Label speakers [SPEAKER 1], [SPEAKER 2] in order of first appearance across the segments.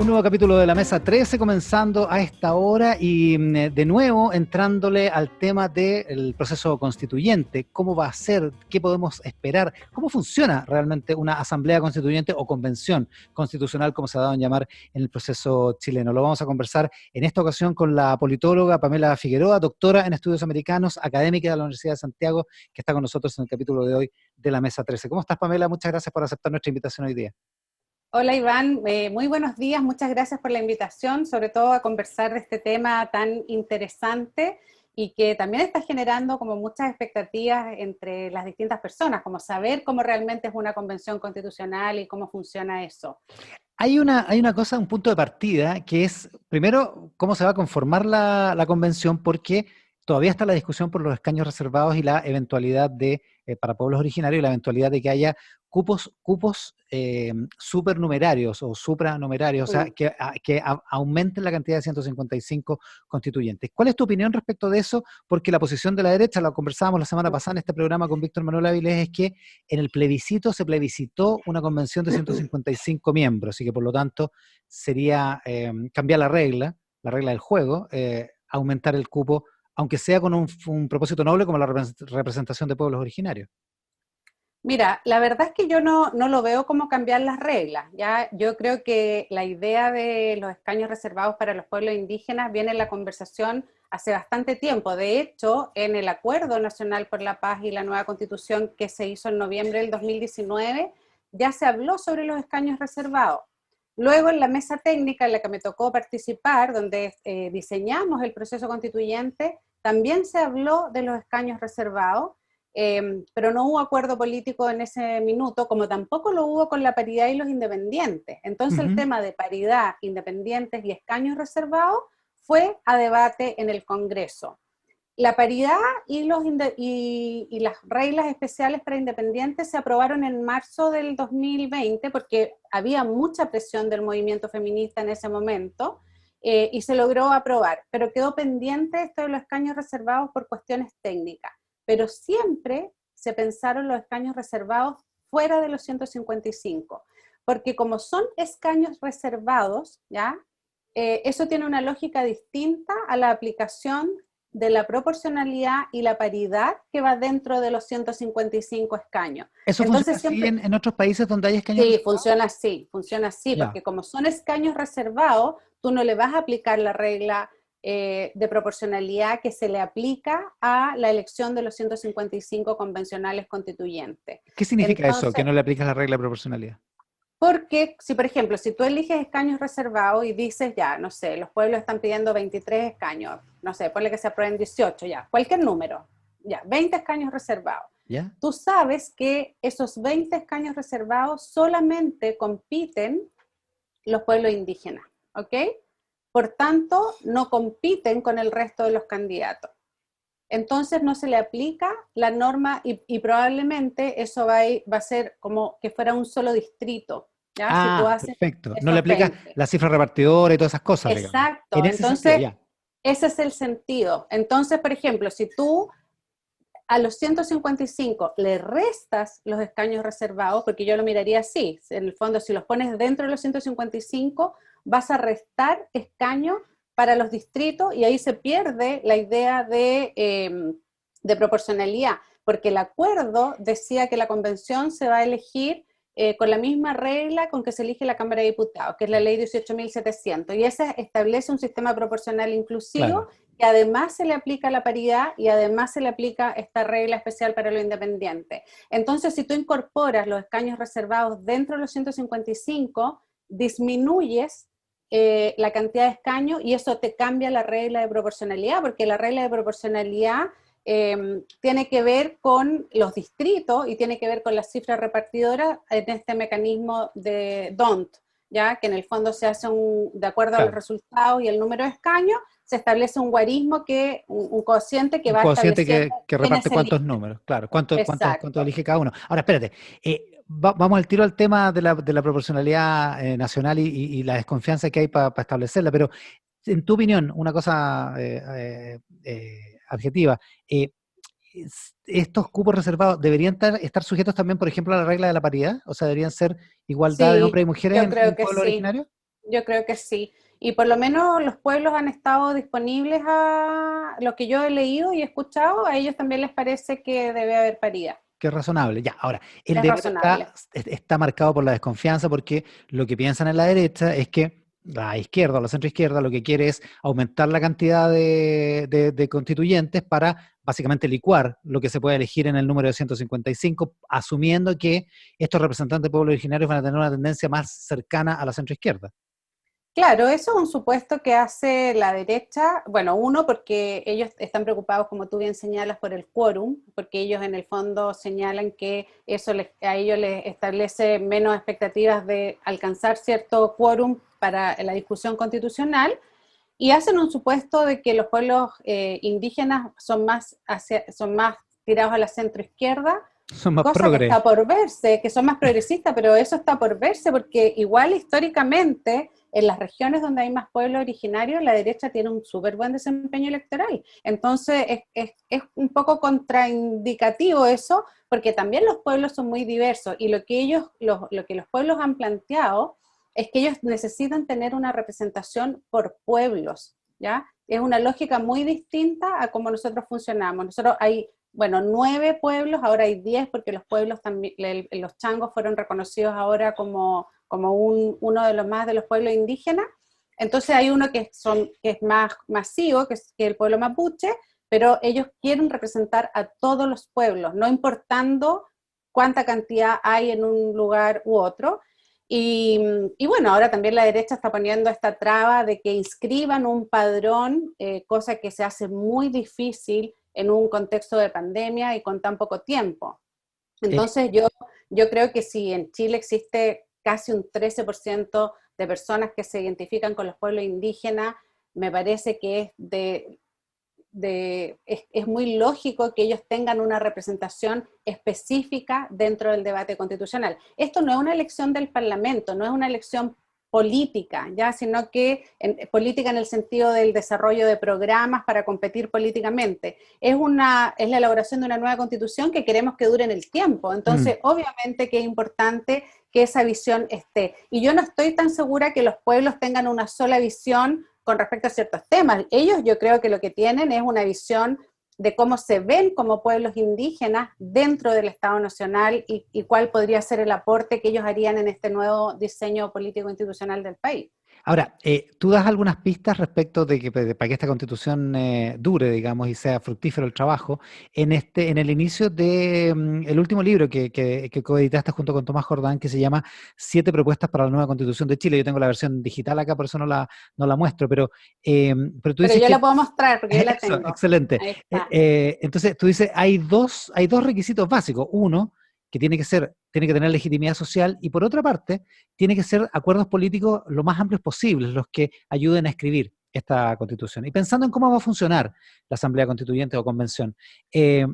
[SPEAKER 1] Un nuevo capítulo de la Mesa 13 comenzando a esta hora y de nuevo entrándole al tema del proceso constituyente. ¿Cómo va a ser? ¿Qué podemos esperar? ¿Cómo funciona realmente una asamblea constituyente o convención constitucional, como se ha dado en llamar en el proceso chileno? Lo vamos a conversar en esta ocasión con la politóloga Pamela Figueroa, doctora en estudios americanos, académica de la Universidad de Santiago, que está con nosotros en el capítulo de hoy de la Mesa 13. ¿Cómo estás, Pamela? Muchas gracias por aceptar nuestra invitación hoy día.
[SPEAKER 2] Hola Iván, muy buenos días, muchas gracias por la invitación, sobre todo a conversar de este tema tan interesante y que también está generando como muchas expectativas entre las distintas personas, como saber cómo realmente es una convención constitucional y cómo funciona eso.
[SPEAKER 1] Hay una cosa, un punto de partida, que es, primero, cómo se va a conformar la convención, porque todavía está la discusión por los escaños reservados y la eventualidad de, para pueblos originarios, la eventualidad de que haya cupos supernumerarios o supranumerarios, o sea, que aumenten la cantidad de 155 constituyentes. ¿Cuál es tu opinión respecto de eso? Porque la posición de la derecha, la conversábamos la semana pasada en este programa con Víctor Manuel Áviles, es que en el plebiscito se plebiscitó una convención de 155 miembros, y que por lo tanto sería cambiar la regla del juego, aumentar el cupo, aunque sea con un propósito noble como la representación de pueblos originarios.
[SPEAKER 2] Mira, la verdad es que yo no lo veo como cambiar las reglas, ¿ya? Yo creo que la idea de los escaños reservados para los pueblos indígenas viene en la conversación hace bastante tiempo. De hecho, en el Acuerdo Nacional por la Paz y la nueva Constitución que se hizo en noviembre del 2019, ya se habló sobre los escaños reservados. Luego, en la mesa técnica en la que me tocó participar, donde diseñamos el proceso constituyente, también se habló de los escaños reservados. Pero no hubo acuerdo político en ese minuto, como tampoco lo hubo con la paridad y los independientes. Entonces el tema de paridad, independientes y escaños reservados fue a debate en el Congreso. La paridad y las reglas especiales para independientes se aprobaron en marzo del 2020 porque había mucha presión del movimiento feminista en ese momento, y se logró aprobar, pero quedó pendiente esto de los escaños reservados por cuestiones técnicas. Pero siempre se pensaron los escaños reservados fuera de los 155, porque como son escaños reservados, ¿ya? Eso tiene una lógica distinta a la aplicación de la proporcionalidad y la paridad que va dentro de los 155 escaños.
[SPEAKER 1] ¿Eso
[SPEAKER 2] Entonces,
[SPEAKER 1] funciona
[SPEAKER 2] siempre,
[SPEAKER 1] así en otros países donde hay escaños
[SPEAKER 2] sí,
[SPEAKER 1] reservados?
[SPEAKER 2] funciona así,
[SPEAKER 1] Ya.
[SPEAKER 2] porque como son escaños reservados, tú no le vas a aplicar la regla de proporcionalidad que se le aplica a la elección de los 155 convencionales constituyentes.
[SPEAKER 1] ¿Qué significa eso, que
[SPEAKER 2] Entonces,
[SPEAKER 1] no le aplicas la regla de proporcionalidad?
[SPEAKER 2] porque si por ejemplo, si tú eliges escaños reservados y dices ya, no sé, los pueblos están pidiendo 23 escaños, no sé, ponle que se aprueben 18 ya, cualquier número, ya, 20 escaños reservados.
[SPEAKER 1] ¿Ya?
[SPEAKER 2] Tú sabes que esos 20 escaños reservados solamente compiten los pueblos indígenas, ¿ok? Por tanto, no compiten con el resto de los candidatos. Entonces no se le aplica la norma y probablemente eso va a ser como que fuera un solo distrito, ¿ya? Si tú haces
[SPEAKER 1] Perfecto. No le
[SPEAKER 2] esos
[SPEAKER 1] aplicas
[SPEAKER 2] 20.
[SPEAKER 1] la cifra repartidora y todas esas cosas, digamos. En
[SPEAKER 2] Exacto,
[SPEAKER 1] ese sentido,
[SPEAKER 2] entonces
[SPEAKER 1] ya.
[SPEAKER 2] ese es el sentido. Entonces, por ejemplo, si tú a los 155 le restas los escaños reservados, porque yo lo miraría así, en el fondo si los pones dentro de los 155, vas a restar escaños para los distritos y ahí se pierde la idea de proporcionalidad, porque el acuerdo decía que la convención se va a elegir con la misma regla con que se elige la Cámara de Diputados, que es la ley 18.700, y esa establece un sistema proporcional inclusivo,
[SPEAKER 1] Claro.
[SPEAKER 2] que además se le aplica la paridad y además se le aplica esta regla especial para lo independiente. Entonces, si tú incorporas los escaños reservados dentro de los 155, disminuyes la cantidad de escaños y eso te cambia la regla de proporcionalidad, porque la regla de proporcionalidad tiene que ver con los distritos y tiene que ver con las cifras repartidoras en este mecanismo de DONT, ¿ya? Que en el fondo se hace de acuerdo a los resultados y el número de escaños, se establece un guarismo, un cociente que
[SPEAKER 1] Un
[SPEAKER 2] va
[SPEAKER 1] cociente
[SPEAKER 2] estableciendo
[SPEAKER 1] que reparte
[SPEAKER 2] quiénes
[SPEAKER 1] cuántos
[SPEAKER 2] eligen.
[SPEAKER 1] números, claro, cuánto
[SPEAKER 2] Exacto.
[SPEAKER 1] elige cada uno. Ahora, espérate, vamos al tiro al tema de la proporcionalidad nacional y la desconfianza que hay para establecerla, pero en tu opinión, una cosa adjetiva, ¿estos cupos reservados deberían estar sujetos también, por ejemplo, a la regla de la paridad? O sea, ¿deberían ser igualdad de
[SPEAKER 2] Sí,
[SPEAKER 1] hombres y mujeres
[SPEAKER 2] yo creo
[SPEAKER 1] en
[SPEAKER 2] que
[SPEAKER 1] pueblo
[SPEAKER 2] sí.
[SPEAKER 1] originario?
[SPEAKER 2] yo creo que sí. Y por lo menos los pueblos han estado disponibles a lo que yo he leído y escuchado, a ellos también les parece que debe haber paridad.
[SPEAKER 1] Que es razonable. Ya, ahora, el
[SPEAKER 2] Es
[SPEAKER 1] debate
[SPEAKER 2] razonable.
[SPEAKER 1] está marcado por la desconfianza porque lo que piensan en la derecha es que la izquierda o la centroizquierda lo que quiere es aumentar la cantidad de constituyentes para básicamente licuar lo que se puede elegir en el número de 155, asumiendo que estos representantes de pueblos originarios van a tener una tendencia más cercana a la centroizquierda.
[SPEAKER 2] Claro, eso es un supuesto que hace la derecha, bueno, uno porque ellos están preocupados, como tú bien señalas, por el quórum, porque ellos en el fondo señalan que eso a ellos les establece menos expectativas de alcanzar cierto quórum para la discusión constitucional, y hacen un supuesto de que los pueblos indígenas son más tirados a la centroizquierda,
[SPEAKER 1] Son más
[SPEAKER 2] cosa que
[SPEAKER 1] progres.
[SPEAKER 2] está por verse, que son más progresistas, pero eso está por verse porque igual históricamente en las regiones donde hay más pueblos originarios la derecha tiene un súper buen desempeño electoral. Entonces es un poco contraindicativo eso porque también los pueblos son muy diversos y lo que los pueblos han planteado es que ellos necesitan tener una representación por pueblos, ¿ya? Es una lógica muy distinta a cómo nosotros funcionamos. Nosotros hay, bueno, 9 pueblos, ahora hay 10 porque los pueblos también, los changos fueron reconocidos ahora como uno de los más de los pueblos indígenas. Entonces hay uno que es más masivo, que es el pueblo mapuche, pero ellos quieren representar a todos los pueblos, no importando cuánta cantidad hay en un lugar u otro. Y bueno, ahora también la derecha está poniendo esta traba de que inscriban un padrón, cosa que se hace muy difícil en un contexto de pandemia y con tan poco tiempo. Entonces yo creo que si en Chile existe casi un 13% de personas que se identifican con los pueblos indígenas, me parece que es muy lógico que ellos tengan una representación específica dentro del debate constitucional. Esto no es una elección del Parlamento, no es una elección política, ya, sino que política en el sentido del desarrollo de programas para competir políticamente. Es la elaboración de una nueva constitución que queremos que dure en el tiempo.
[SPEAKER 1] Mm.
[SPEAKER 2] Entonces, obviamente que es importante que esa visión esté. Y yo no estoy tan segura que los pueblos tengan una sola visión con respecto a ciertos temas. Ellos yo creo que lo que tienen es una visión de cómo se ven como pueblos indígenas dentro del Estado Nacional y cuál podría ser el aporte que ellos harían en este nuevo diseño político institucional del país.
[SPEAKER 1] Ahora, tú das algunas pistas respecto de que para que esta constitución dure, digamos, y sea fructífero el trabajo. En el inicio de el último libro que coeditaste junto con Tomás Jordán, que se llama Siete propuestas para la nueva constitución de Chile. Yo tengo la versión digital acá, por eso no la muestro, pero tú
[SPEAKER 2] Pero
[SPEAKER 1] dices
[SPEAKER 2] yo
[SPEAKER 1] que
[SPEAKER 2] la puedo mostrar porque yo la
[SPEAKER 1] eso,
[SPEAKER 2] tengo.
[SPEAKER 1] excelente.
[SPEAKER 2] Ahí está.
[SPEAKER 1] Entonces, tú dices, hay dos requisitos básicos. Uno, que tiene que tener legitimidad social, y por otra parte, tiene que ser acuerdos políticos lo más amplios posibles los que ayuden a escribir esta constitución. Y pensando en cómo va a funcionar la Asamblea Constituyente o Convención, eh,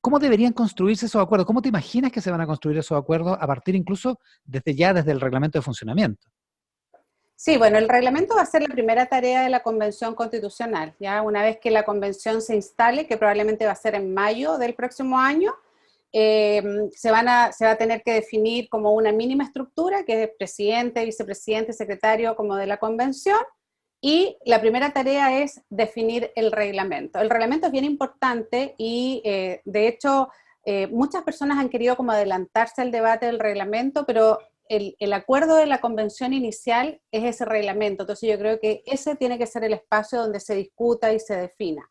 [SPEAKER 1] ¿cómo deberían construirse esos acuerdos? ¿Cómo te imaginas que se van a construir esos acuerdos a partir incluso desde el reglamento de funcionamiento?
[SPEAKER 2] Sí, bueno, el reglamento va a ser la primera tarea de la Convención Constitucional, ya una vez que la convención se instale, que probablemente va a ser en mayo del próximo año, se va a tener que definir como una mínima estructura, que es presidente, vicepresidente, secretario como de la convención, y la primera tarea es definir el reglamento. El reglamento es bien importante y de hecho muchas personas han querido como adelantarse al debate del reglamento, pero el acuerdo de la convención inicial es ese reglamento, entonces yo creo que ese tiene que ser el espacio donde se discuta y se defina.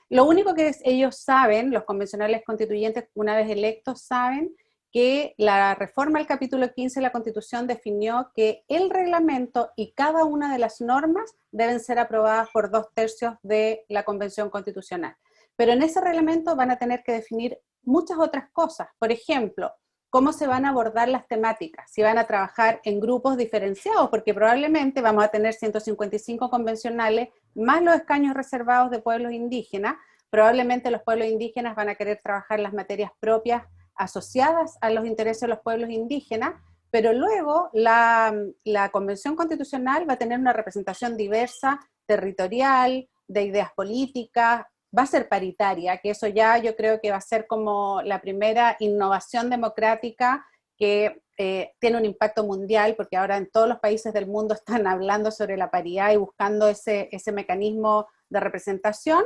[SPEAKER 2] Lo único que ellos saben, los convencionales constituyentes, una vez electos, saben que la reforma al capítulo 15 de la Constitución definió que el reglamento y cada una de las normas deben ser aprobadas por 2/3 de la Convención Constitucional. Pero en ese reglamento van a tener que definir muchas otras cosas. Por ejemplo, cómo se van a abordar las temáticas, si van a trabajar en grupos diferenciados, porque probablemente vamos a tener 155 convencionales más los escaños reservados de pueblos indígenas. Probablemente los pueblos indígenas van a querer trabajar las materias propias asociadas a los intereses de los pueblos indígenas, pero luego la Convención Constitucional va a tener una representación diversa, territorial, de ideas políticas, va a ser paritaria, que eso ya yo creo que va a ser como la primera innovación democrática que tiene un impacto mundial, porque ahora en todos los países del mundo están hablando sobre la paridad y buscando ese mecanismo de representación.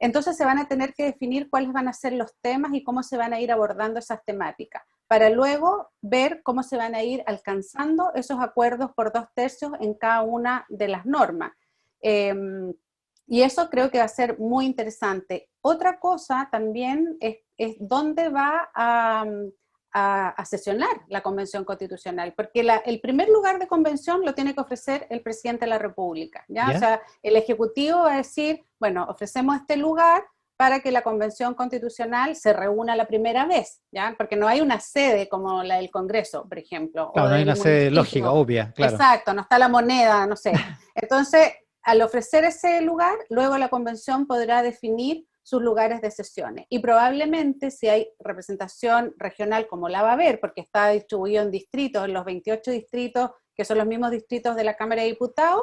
[SPEAKER 2] Entonces se van a tener que definir cuáles van a ser los temas y cómo se van a ir abordando esas temáticas, para luego ver cómo se van a ir alcanzando esos acuerdos por 2/3 en cada una de las normas. Y eso creo que va a ser muy interesante. Otra cosa también es dónde va a sesionar la Convención Constitucional, porque el primer lugar de convención lo tiene que ofrecer el presidente de la República, ¿ya? O sea, el Ejecutivo va a decir, bueno, ofrecemos este lugar para que la Convención Constitucional se reúna la primera vez, ¿ya? Porque no hay una sede como la del Congreso, por ejemplo,
[SPEAKER 1] Claro,
[SPEAKER 2] o
[SPEAKER 1] no hay
[SPEAKER 2] del
[SPEAKER 1] una sede lógica,
[SPEAKER 2] municipio.
[SPEAKER 1] obvia, claro.
[SPEAKER 2] Exacto, no está la moneda, no sé. Entonces, al ofrecer ese lugar, luego la Convención podrá definir sus lugares de sesiones. Y probablemente si hay representación regional, como la va a haber, porque está distribuido en distritos, en los 28 distritos, que son los mismos distritos de la Cámara de Diputados,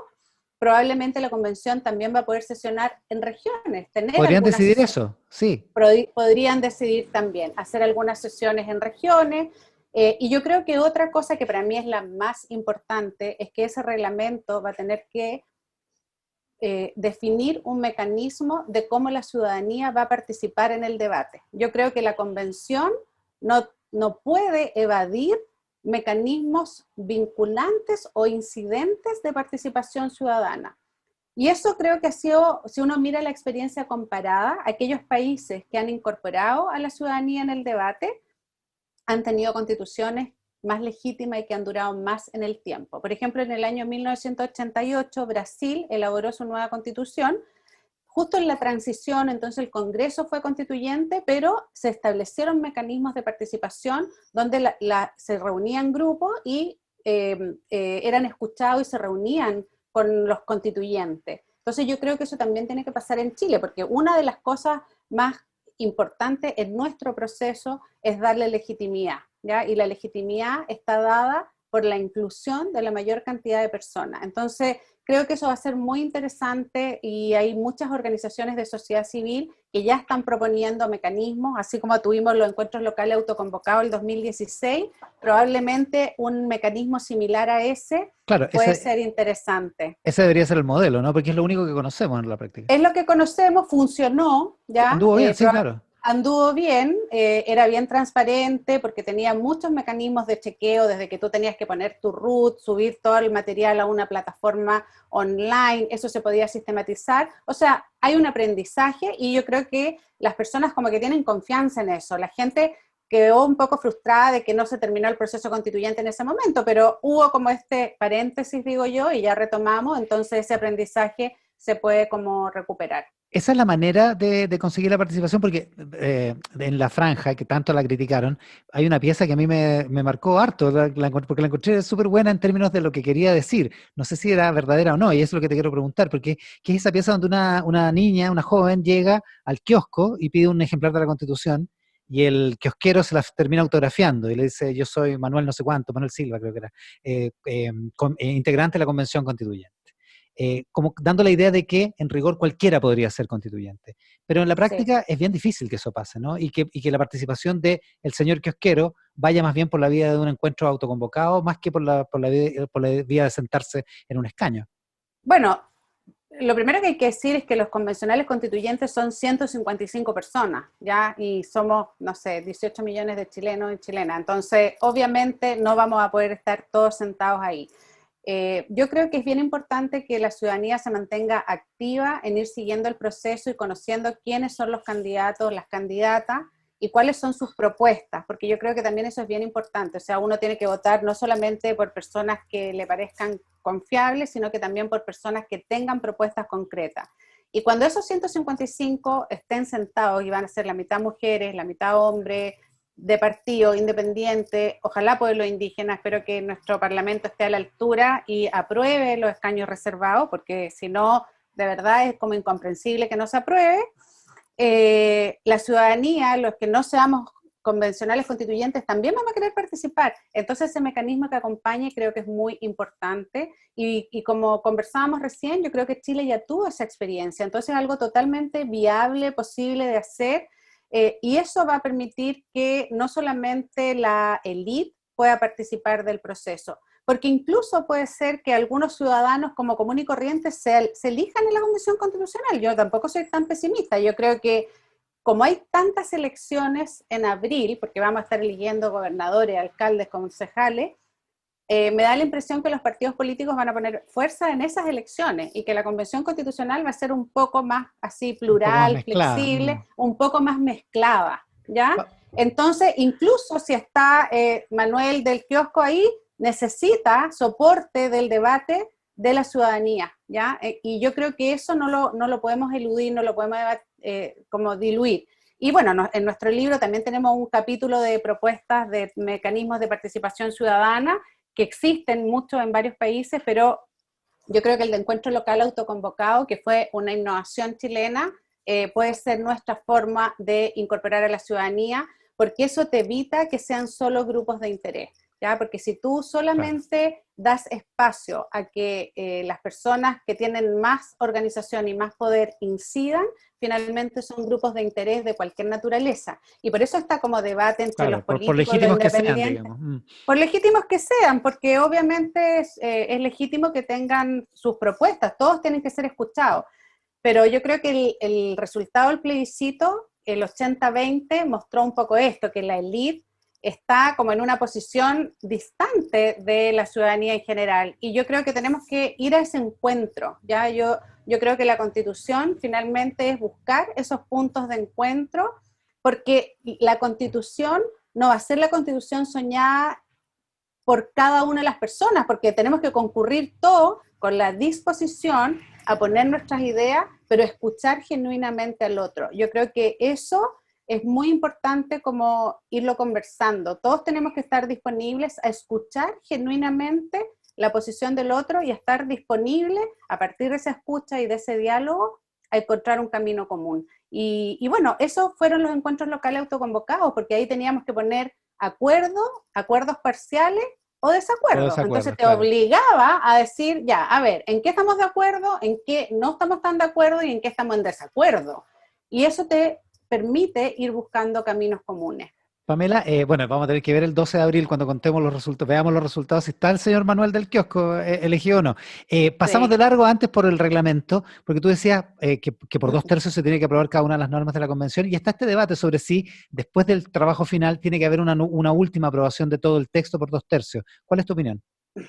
[SPEAKER 2] probablemente la convención también va a poder sesionar en regiones, tener
[SPEAKER 1] ¿Podrían
[SPEAKER 2] algunas
[SPEAKER 1] decidir
[SPEAKER 2] sesiones.
[SPEAKER 1] eso? Sí.
[SPEAKER 2] Podrían decidir también hacer algunas sesiones en regiones, y yo creo que otra cosa que para mí es la más importante es que ese reglamento va a tener que definir un mecanismo de cómo la ciudadanía va a participar en el debate. Yo creo que la convención no puede evadir mecanismos vinculantes o incidentes de participación ciudadana. Y eso creo que ha sido, si uno mira la experiencia comparada, aquellos países que han incorporado a la ciudadanía en el debate han tenido constituciones más legítimas y que han durado más en el tiempo. Por ejemplo, en el año 1988, Brasil elaboró su nueva constitución, justo en la transición, entonces el Congreso fue constituyente, pero se establecieron mecanismos de participación donde se reunían grupos y eran escuchados y se reunían con los constituyentes. Entonces yo creo que eso también tiene que pasar en Chile, porque una de las cosas más importantes en nuestro proceso es darle legitimidad, ¿ya? Y la legitimidad está dada por la inclusión de la mayor cantidad de personas. Entonces, creo que eso va a ser muy interesante y hay muchas organizaciones de sociedad civil que ya están proponiendo mecanismos, así como tuvimos los encuentros locales autoconvocados el 2016, probablemente un mecanismo similar a ese
[SPEAKER 1] Claro,
[SPEAKER 2] puede ser interesante.
[SPEAKER 1] ese debería ser el modelo, ¿no? Porque es lo único que conocemos en la práctica.
[SPEAKER 2] Es lo que conocemos, funcionó,
[SPEAKER 1] Sí,
[SPEAKER 2] ¿ya?
[SPEAKER 1] anduvo bien, sí, claro.
[SPEAKER 2] Anduvo bien, era bien transparente porque tenía muchos mecanismos de chequeo, desde que tú tenías que poner tu root, subir todo el material a una plataforma online, eso se podía sistematizar. O sea, hay un aprendizaje y yo creo que las personas como que tienen confianza en eso. La gente quedó un poco frustrada de que no se terminó el proceso constituyente en ese momento, pero hubo como este paréntesis, digo yo, y ya retomamos, entonces ese aprendizaje se puede como recuperar.
[SPEAKER 1] Esa es la manera de conseguir la participación, porque en la franja, que tanto la criticaron, hay una pieza que a mí me marcó harto, porque la encontré súper buena en términos de lo que quería decir. No sé si era verdadera o no, y eso es lo que te quiero preguntar, porque que es esa pieza donde una niña, una joven, llega al kiosco y pide un ejemplar de la Constitución, y el kiosquero se la termina autografiando, y le dice, yo soy Manuel no sé cuánto, Manuel Silva creo que era, integrante de la Convención Constituyente. Como dando la idea de que en rigor cualquiera podría ser constituyente. Pero en la
[SPEAKER 2] Sí.
[SPEAKER 1] práctica es bien difícil que eso pase, ¿no? Y que la participación del señor kiosquero vaya más bien por la vía de un encuentro autoconvocado, más que por la vía de sentarse en un escaño.
[SPEAKER 2] Bueno, lo primero que hay que decir es que los convencionales constituyentes son 155 personas, ¿ya? Y somos, no sé, 18 millones de chilenos y chilenas. Entonces, obviamente no vamos a poder estar todos sentados ahí. Yo creo que es bien importante que la ciudadanía se mantenga activa en ir siguiendo el proceso y conociendo quiénes son los candidatos, las candidatas y cuáles son sus propuestas, porque yo creo que también eso es bien importante. O sea, uno tiene que votar no solamente por personas que le parezcan confiables, sino que también por personas que tengan propuestas concretas. Y cuando esos 155 estén sentados y van a ser la mitad mujeres, la mitad hombres, de partido independiente, ojalá pueblos indígenas, espero que nuestro parlamento esté a la altura y apruebe los escaños reservados, porque si no, de verdad es como incomprensible que no se apruebe. La ciudadanía, los que no seamos convencionales constituyentes, también van a querer participar. Entonces ese mecanismo que acompañe creo que es muy importante y como conversábamos recién, yo creo que Chile ya tuvo esa experiencia, entonces es algo totalmente viable, posible de hacer. Y eso va a permitir que no solamente la élite pueda participar del proceso. Porque incluso puede ser que algunos ciudadanos como común y corriente se elijan en la Convención Constitucional. Yo tampoco soy tan pesimista. Yo creo que como hay tantas elecciones en abril, porque vamos a estar eligiendo gobernadores, alcaldes, concejales, me da la impresión que los partidos políticos van a poner fuerza en esas elecciones y que la Convención Constitucional va a ser un poco más así
[SPEAKER 1] Un poco más
[SPEAKER 2] plural,
[SPEAKER 1] mezclada.
[SPEAKER 2] flexible, un poco más mezclada, ¿ya? Entonces, incluso si está Manuel del Kiosco ahí, necesita soporte del debate de la ciudadanía, ¿ya? Y yo creo que eso no lo podemos eludir, no lo podemos como diluir. Y bueno, en nuestro libro también tenemos un capítulo de propuestas de mecanismos de participación ciudadana que existen mucho en varios países, pero yo creo que el de encuentro local autoconvocado, que fue una innovación chilena, puede ser nuestra forma de incorporar a la ciudadanía, porque eso te evita que sean solo grupos de interés, ¿ya? Porque si tú solamente das espacio a que las personas que tienen más organización y más poder incidan, finalmente son grupos de interés de cualquier naturaleza. Y por eso está como debate entre los
[SPEAKER 1] Claro, por
[SPEAKER 2] políticos, los
[SPEAKER 1] legítimos que sean,
[SPEAKER 2] independientes,
[SPEAKER 1] digamos.
[SPEAKER 2] por legítimos que sean, porque obviamente es legítimo que tengan sus propuestas, todos tienen que ser escuchados, pero yo creo que el resultado del plebiscito, el 80-20, mostró un poco esto, que la élite está como en una posición distante de la ciudadanía en general, y yo creo que tenemos que ir a ese encuentro, ¿ya? Yo creo que la Constitución finalmente es buscar esos puntos de encuentro, porque la Constitución no va a ser la Constitución soñada por cada una de las personas, porque tenemos que concurrir todo con la disposición a poner nuestras ideas, pero escuchar genuinamente al otro. Yo creo que eso es muy importante como irlo conversando. Todos tenemos que estar disponibles a escuchar genuinamente la posición del otro y a estar disponibles a partir de esa escucha y de ese diálogo a encontrar un camino común. Y bueno, esos fueron los encuentros locales autoconvocados, porque ahí teníamos que poner acuerdos parciales o
[SPEAKER 1] O
[SPEAKER 2] desacuerdos. Entonces
[SPEAKER 1] desacuerdos,
[SPEAKER 2] te
[SPEAKER 1] claro.
[SPEAKER 2] obligaba a decir, ya, a ver, ¿en qué estamos de acuerdo? ¿En qué no estamos tan de acuerdo? ¿Y en qué estamos en desacuerdo? Y eso te permite ir buscando caminos comunes.
[SPEAKER 1] Pamela, bueno, vamos a tener que ver el 12 de abril cuando contemos los resultados, veamos los resultados, si está el señor Manuel del Kiosco elegido o no. Pasamos de
[SPEAKER 2] Sí.
[SPEAKER 1] largo antes por el reglamento, porque tú decías que por 2/3 se tiene que aprobar cada una de las normas de la convención, y está este debate sobre si después del trabajo final tiene que haber una última aprobación de todo el texto por 2/3. ¿Cuál es tu opinión?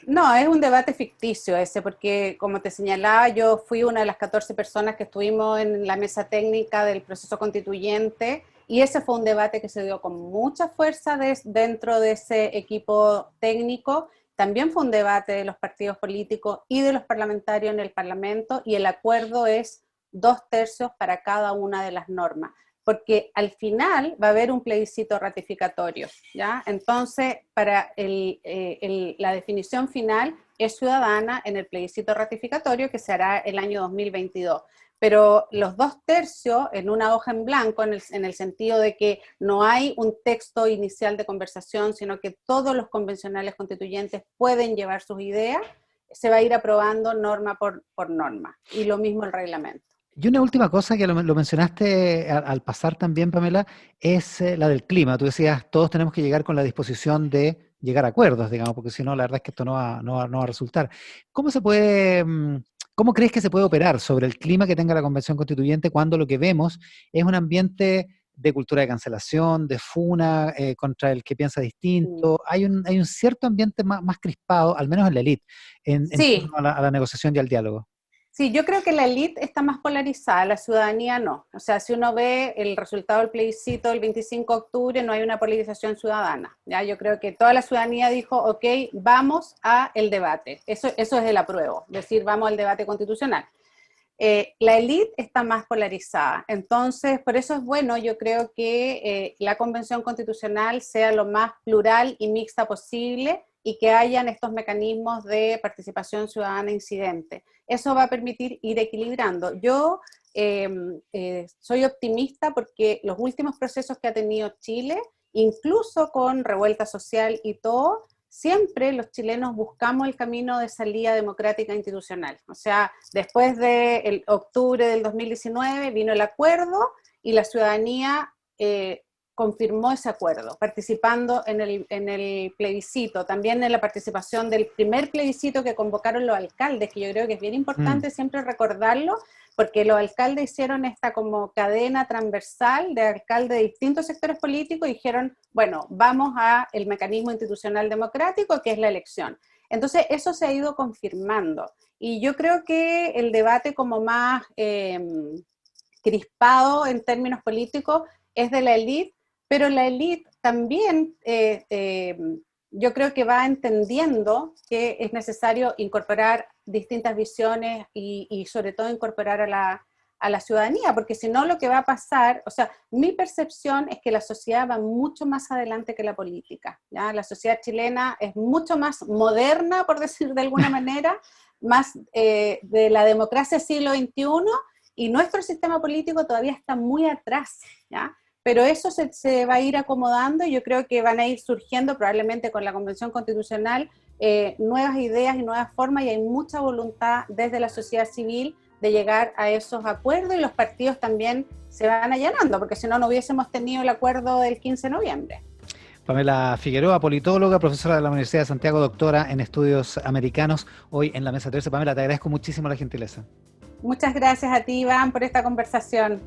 [SPEAKER 2] No, es un debate ficticio ese, porque como te señalaba, yo fui una de las 14 personas que estuvimos en la mesa técnica del proceso constituyente, y ese fue un debate que se dio con mucha fuerza dentro de ese equipo técnico. También fue un debate de los partidos políticos y de los parlamentarios en el Parlamento, y el acuerdo es 2/3 para cada una de las normas, porque al final va a haber un plebiscito ratificatorio, ¿ya? Entonces, para la definición final es ciudadana en el plebiscito ratificatorio que se hará el año 2022. Pero los 2/3 en una hoja en blanco, en el sentido de que no hay un texto inicial de conversación, sino que todos los convencionales constituyentes pueden llevar sus ideas, se va a ir aprobando norma por norma. Y lo mismo el reglamento.
[SPEAKER 1] Y una última cosa que lo mencionaste al pasar también, Pamela, es la del clima. Tú decías, todos tenemos que llegar con la disposición de llegar a acuerdos, digamos, porque si no, la verdad es que esto no va a resultar. ¿Cómo se puede, cómo crees que se puede operar sobre el clima que tenga la Convención Constituyente cuando lo que vemos es un ambiente de cultura de cancelación, de funa contra el que piensa distinto? Hay un cierto ambiente más crispado, al menos en la élite, en
[SPEAKER 2] Sí,
[SPEAKER 1] torno a la negociación y al diálogo.
[SPEAKER 2] sí, yo creo que la élite está más polarizada, la ciudadanía no. O sea, si uno ve el resultado del plebiscito del 25 de octubre, no hay una polarización ciudadana. ¿Ya? Yo creo que toda la ciudadanía dijo, ok, vamos a el debate. Eso es el apruebo, decir, vamos al debate constitucional. La élite está más polarizada. Entonces, por eso es bueno, yo creo que la Convención Constitucional sea lo más plural y mixta posible y que hayan estos mecanismos de participación ciudadana incidente. Eso va a permitir ir equilibrando. Yo soy optimista porque los últimos procesos que ha tenido Chile, incluso con revuelta social y todo, siempre los chilenos buscamos el camino de salida democrática institucional. O sea, después de octubre del 2019 vino el acuerdo y la ciudadanía confirmó ese acuerdo, participando en el plebiscito, también en la participación del primer plebiscito que convocaron los alcaldes, que yo creo que es bien importante siempre recordarlo, porque los alcaldes hicieron esta como cadena transversal de alcaldes de distintos sectores políticos y dijeron, bueno, vamos a el mecanismo institucional democrático, que es la elección. Entonces, eso se ha ido confirmando. Y yo creo que el debate como más crispado en términos políticos es de la élite, pero la élite también yo creo que va entendiendo que es necesario incorporar distintas visiones y sobre todo incorporar a la ciudadanía, porque si no lo que va a pasar, o sea, mi percepción es que la sociedad va mucho más adelante que la política, ¿ya? La sociedad chilena es mucho más moderna, por decir de alguna manera, más de la democracia siglo XXI, y nuestro sistema político todavía está muy atrás, ¿ya? Pero eso se va a ir acomodando y yo creo que van a ir surgiendo probablemente con la Convención Constitucional nuevas ideas y nuevas formas, y hay mucha voluntad desde la sociedad civil de llegar a esos acuerdos, y los partidos también se van allanando, porque si no, no hubiésemos tenido el acuerdo del 15 de noviembre.
[SPEAKER 1] Pamela Figueroa, politóloga, profesora de la Universidad de Santiago, doctora en estudios americanos, hoy en la Mesa 13. Pamela, te agradezco muchísimo la gentileza.
[SPEAKER 2] Muchas gracias a ti, Iván, por esta conversación.